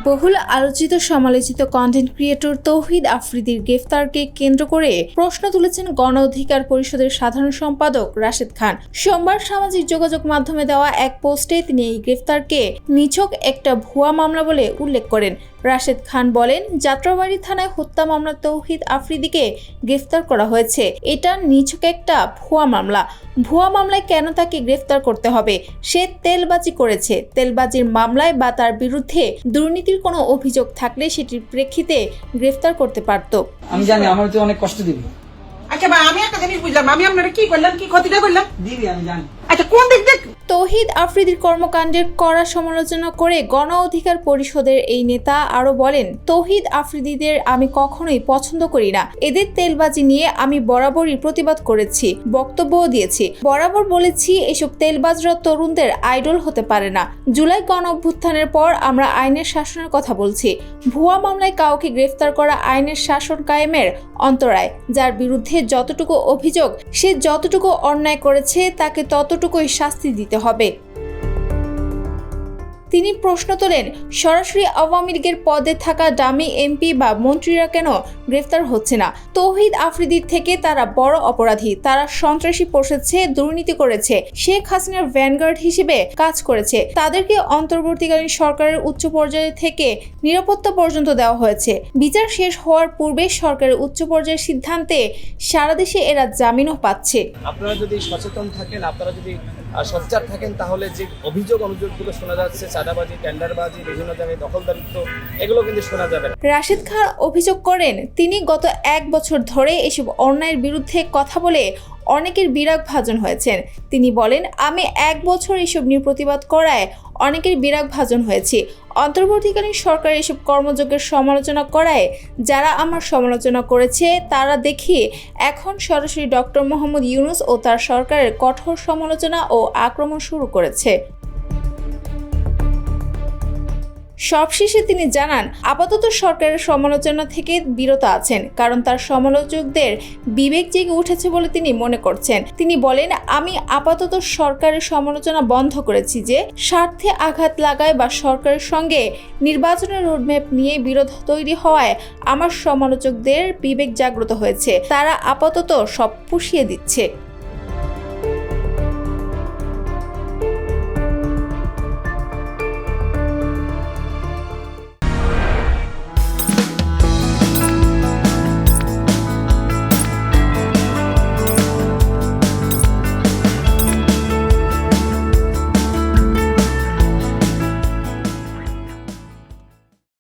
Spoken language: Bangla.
বহুল আলোচিত সমালোচিত কন্টেন্ট ক্রিয়েটর তৌহিদ আফ্রিদির গ্রেফতারকে কেন্দ্র করে প্রশ্ন তুলেছেন গণ অধিকার পরিষদের সাধারণ সম্পাদক রাশেদ খান। সোমবার সামাজিক যোগাযোগ মাধ্যমে দেওয়া এক পোস্টে তিনি এই গ্রেফতারকে নিছক একটা ভুয়া মামলা বলে উল্লেখ করেন। রাশেদ খান বলেন, যাত্রাবাড়ী থানায় হত্যা মামলা তৌহিদ আফ্রিদিকে গ্রেফতার করা হয়েছে। এটা নিছক একটা ভুয়া মামলা। ভুয়া মামলায় কেন তাকে গ্রেফতার করতে হবে? সে তেলবাজি করেছে। তেলবাজির মামলায় বা তার বিরুদ্ধে দুর্নীতির কোনো অভিযোগ থাকলে সেটির প্রেক্ষিতে গ্রেফতার করতে পারত। আমি জানি আমার তো অনেক কষ্ট দিবে। আচ্ছা ভাই, আমি একটা জিনিস বুঝলাম, আমি আপনারা কি করলাম, কি ক্ষতিটা করলাম দিদি আমি জানি। আচ্ছা কোন দিক দিয়ে? তৌহিদ আফ্রিদির কর্মকাণ্ডের কড়া সমালোচনা করে গণ অধিকার পরিষদের এই নেতা আরো বলেন, তৌহিদ আফ্রিদিদের আমি কখনোই পছন্দ করি না। এদের তেলবাজি নিয়ে আমি বরাবরই প্রতিবাদ করেছি, বক্তব্যও দিয়েছি। বরাবর বলেছি এসব তেলবাজরা তরুণদের আইডল হতে পারে না। জুলাই গণ অভ্যুত্থানের পর আমরা আইনের শাসনের কথা বলছি। ভুয়া মামলায় কাউকে গ্রেফতার করা আইনের শাসন কায়েমের অন্তরায়। যার বিরুদ্ধে যতটুকু অভিযোগ, সে যতটুকু অন্যায় করেছে তাকে ততটুকুই শাস্তি দিতে হবে। তিনি প্রশ্ন তোলেন, সরাসরি আওয়ামী লীগের পদে থাকা ডামি এমপি বা মন্ত্রীরা কেন গ্রেফতার হচ্ছে না? তৌহিদ আফ্রিদির থেকে তারা বড় অপরাধী। তারা সন্ত্রাসী পোষেছে, দুর্নীতি করেছে, শেখ হাসিনার ভ্যানগার্ড হিসেবে কাজ করেছে। তাদেরকে অন্তর্বর্তীকালীন সরকারের উচ্চ পর্যায় থেকে নিরাপত্তা পর্যন্ত দেওয়া হয়েছে। বিচার শেষ হওয়ার পূর্বে সরকারের উচ্চ পর্যায়ের সিদ্ধান্তে সারা দেশে এরা জামিনও পাচ্ছে। আপনারা যদি সচেতন থাকেন, আপনারা যদি সচ্চার থাকেন, তাহলে যে অভিযোগগুলো শোনা যাচ্ছে, চাঁদাবাজি, টেন্ডারবাজি, বিভিন্ন জায়গায় দখলদারিত্ব, এগুলো কিন্তু শোনা যাবে না। রাশেদ খান অভিযোগ করেন, তিনি গত 1 বছর ধরে এসব অন্যায়ের বিরুদ্ধে কথা বলে অনেকের বিরাগ ভাজন হয়েছেন। তিনি বলেন, আমি 1 বছর এসব নিয়ে প্রতিবাদ করায় অনেকের বিরাগ ভাজন হয়েছি। অন্তর্বর্তীকালীন সরকার এসব কর্মযজ্ঞের সমালোচনা করায় যারা আমার সমালোচনা করেছে তারা দেখি এখন সরাসরি ডক্টর মোহাম্মদ ইউনূস ও তার সরকারের কঠোর সমালোচনা ও আক্রমণ শুরু করেছে। সবশেষে তিনি জানান, আপাতত সরকারের সমালোচনা থেকে বিরত আছেন, কারণ তার সমালোচকদের বিবেক জেগে উঠেছে বলে তিনি মনে করছেন। তিনি বলেন, আমি আপাতত সরকারের সমালোচনা বন্ধ করেছি যে স্বার্থে আঘাত লাগায় বা সরকারের সঙ্গে নির্বাচনের রোডম্যাপ নিয়ে বিরোধ তৈরি হওয়ায় আমার সমালোচকদের বিবেক জাগ্রত হয়েছে। তারা আপাতত সব পুষিয়ে দিচ্ছে।